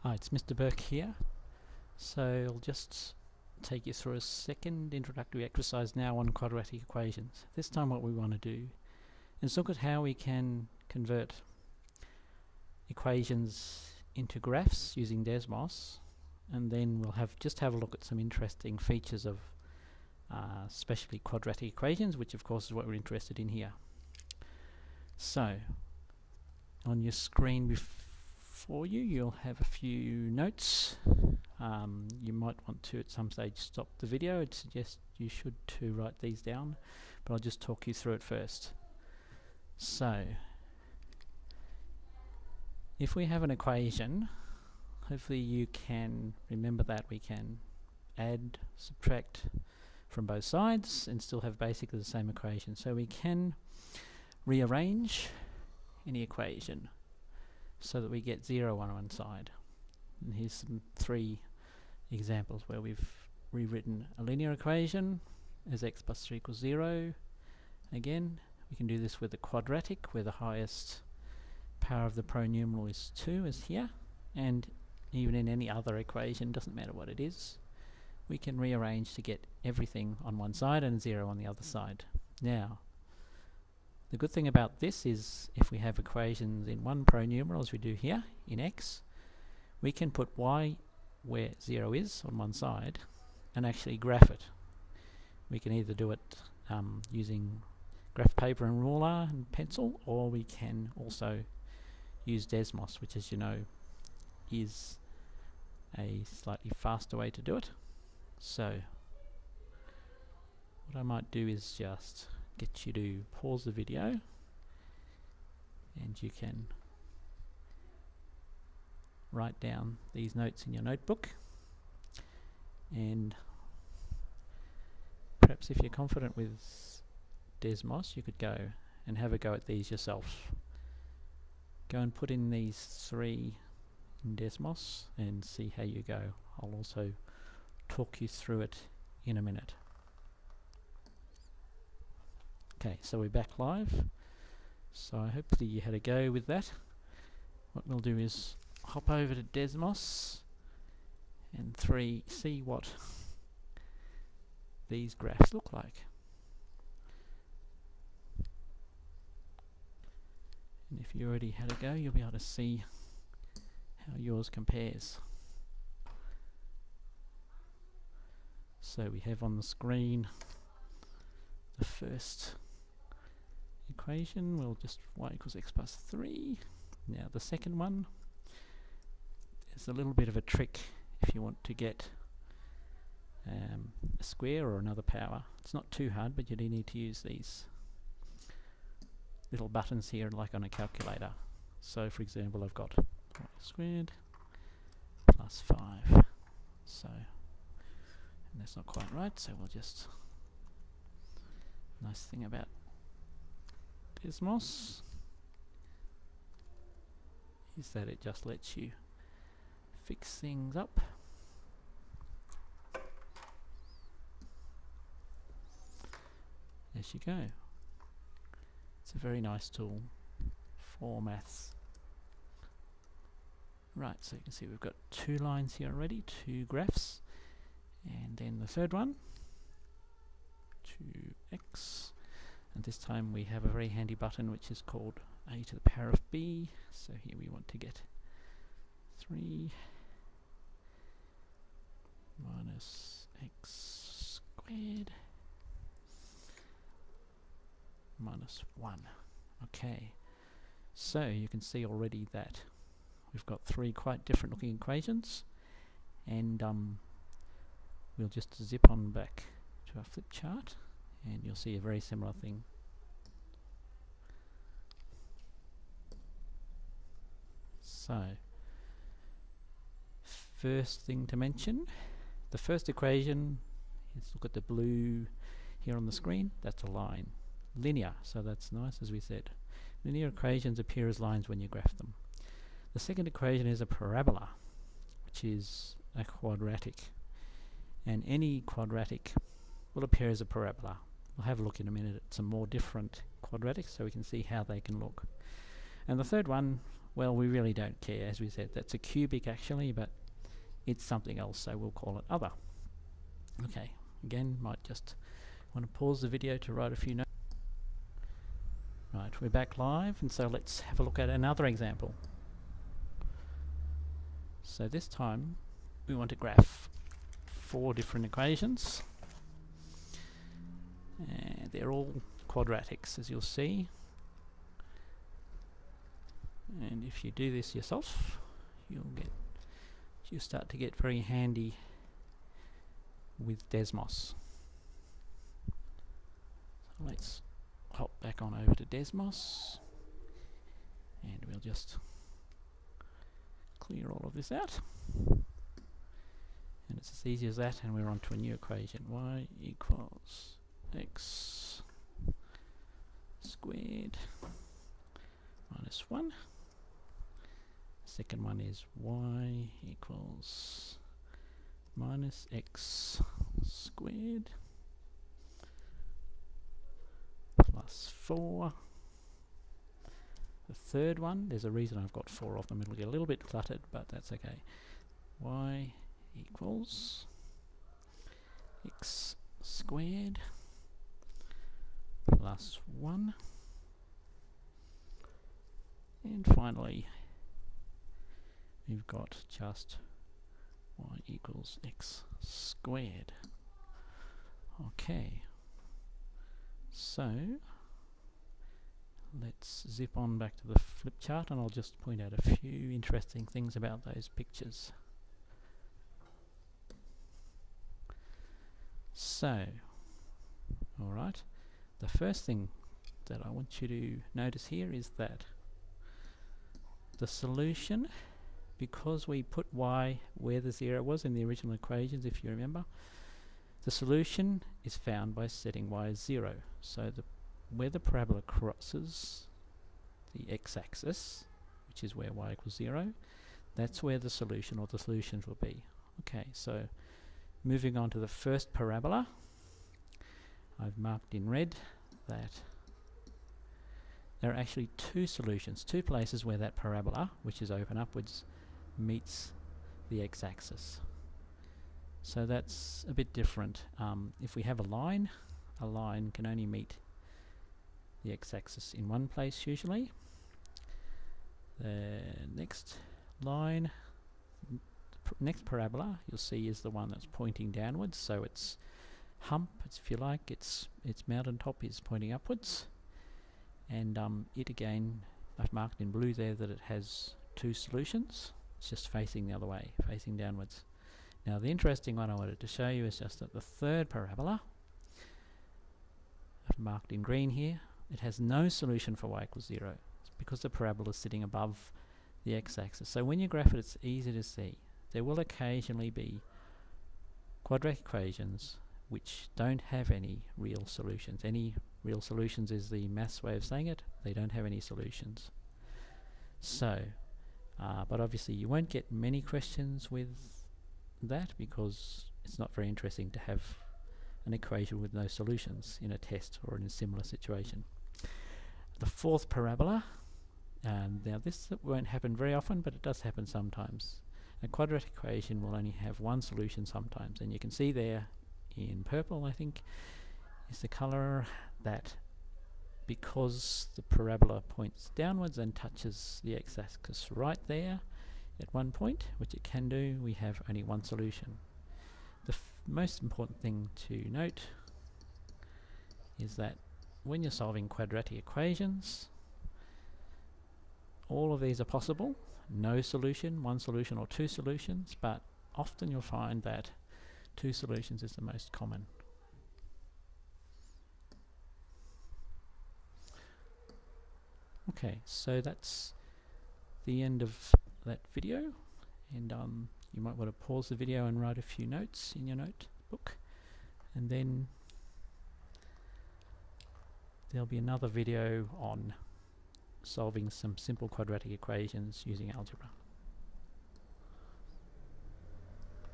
Hi, it's Mr. Burke here. So I'll just take you through a second introductory exercise now on quadratic equations. This time what we want to do is look at how we can convert equations into graphs using Desmos, and then we'll just have a look at some interesting features of especially quadratic equations, which of course is what we're interested in here. So on your screen before you, you'll have a few notes. You might want to at some stage stop the video. I'd suggest you should to write these down, but I'll just talk you through it first. So if we have an equation, hopefully you can remember that we can add, subtract from both sides and still have basically the same equation. So we can rearrange any equation so that we get 0 on one side. And here's some 3 examples where we've rewritten a linear equation as x plus 3 equals 0. Again, we can do this with a quadratic where the highest power of the pronumeral is 2 as here, and even in any other equation, doesn't matter what it is, we can rearrange to get everything on one side and 0 on the other side. Now, the good thing about this is if we have equations in one pronumeral, as we do here in x, we can put y where 0 is on one side and actually graph it. We can either do it using graph paper and ruler and pencil, or we can also use Desmos, which, as you know, is a slightly faster way to do it. So what I might do is just get you to pause the video, and you can write down these notes in your notebook, and perhaps if you're confident with Desmos, you could go and have a go at these yourself. Go and put in these 3 in Desmos and see how you go. I'll also talk you through it in a minute. Okay, so we're back live. So hopefully you had a go with that. What we'll do is hop over to Desmos and see what these graphs look like. And if you already had a go, you'll be able to see how yours compares. So we have on the screen the first equation. We'll just y equals x plus 3. Now the second one, there's a little bit of a trick if you want to get a square or another power. It's not too hard, but you do need to use these little buttons here like on a calculator. So for example, I've got y squared plus 5. So, and that's not quite right, so we'll just, nice thing about Desmos is that it just lets you fix things up. As you go. It's a very nice tool for maths. Right, so you can see we've got 2 lines here already, 2 graphs, and then the third one, 2x, and this time we have a very handy button which is called a to the power of b. So here we want to get 3 minus x squared minus 1. Okay, so you can see already that we've got 3 quite different looking equations, and we'll just zip on back to our flip chart and you'll see a very similar thing. So first thing to mention, the first equation, let's look at the blue here on the screen, that's a line. Linear, so that's nice, as we said. Linear equations appear as lines when you graph them. The second equation is a parabola, which is a quadratic, and any quadratic will appear as a parabola. We'll have a look in a minute at some more different quadratics so we can see how they can look. And the third one, well, we really don't care. As we said, that's a cubic actually, but it's something else, so we'll call it other. Okay, again, might just want to pause the video to write a few notes. Right, we're back live, and so let's have a look at another example. So this time we want to graph 4 different equations, and they're all quadratics, as you'll see. And if you do this yourself, you'll start to get very handy with Desmos. So let's hop back on over to Desmos, and we'll just clear all of this out. And it's as easy as that, and we're on to a new equation. Y equals x squared minus 1. Second one is y equals minus x squared plus 4. The third one, there's a reason I've got 4 of them. It'll get a little bit cluttered, but that's okay. Y equals x squared plus 1. And finally, we've got just y equals x squared. Okay, so let's zip on back to the flip chart, and I'll just point out a few interesting things about those pictures. So, alright, the first thing that I want you to notice here is that the solution, because we put y where the 0 was in the original equations, if you remember, the solution is found by setting y as 0. So where the parabola crosses the x-axis, which is where y equals 0, that's where the solution or the solutions will be. Okay, so moving on to the first parabola, I've marked in red that there are actually 2 solutions, 2 places where that parabola, which is open upwards, meets the x-axis. So that's a bit different. If we have a line can only meet the x-axis in one place usually. The next line, next parabola, you'll see is the one that's pointing downwards, so its hump, if you like, its mountain top is pointing upwards, and it again, I've marked in blue there that it has 2 solutions. It's just facing the other way, facing downwards. Now the interesting one I wanted to show you is just that the third parabola, I've marked in green here, it has no solution for y equals 0. It's because the parabola is sitting above the x-axis. So when you graph it, it's easy to see. There will occasionally be quadratic equations which don't have any real solutions. Any real solutions is the maths way of saying it. They don't have any solutions. So, but obviously you won't get many questions with that because it's not very interesting to have an equation with no solutions in a test or in a similar situation. The fourth parabola, now this won't happen very often, but it does happen sometimes. A quadratic equation will only have one solution sometimes, and you can see there in purple, I think, is the color that because the parabola points downwards and touches the x-axis right there at one point, which it can do, we have only one solution. The most important thing to note is that when you're solving quadratic equations, all of these are possible. No solution, one solution or 2 solutions, but often you'll find that 2 solutions is the most common. Okay, so that's the end of that video, and you might want to pause the video and write a few notes in your notebook, and then there'll be another video on solving some simple quadratic equations using algebra.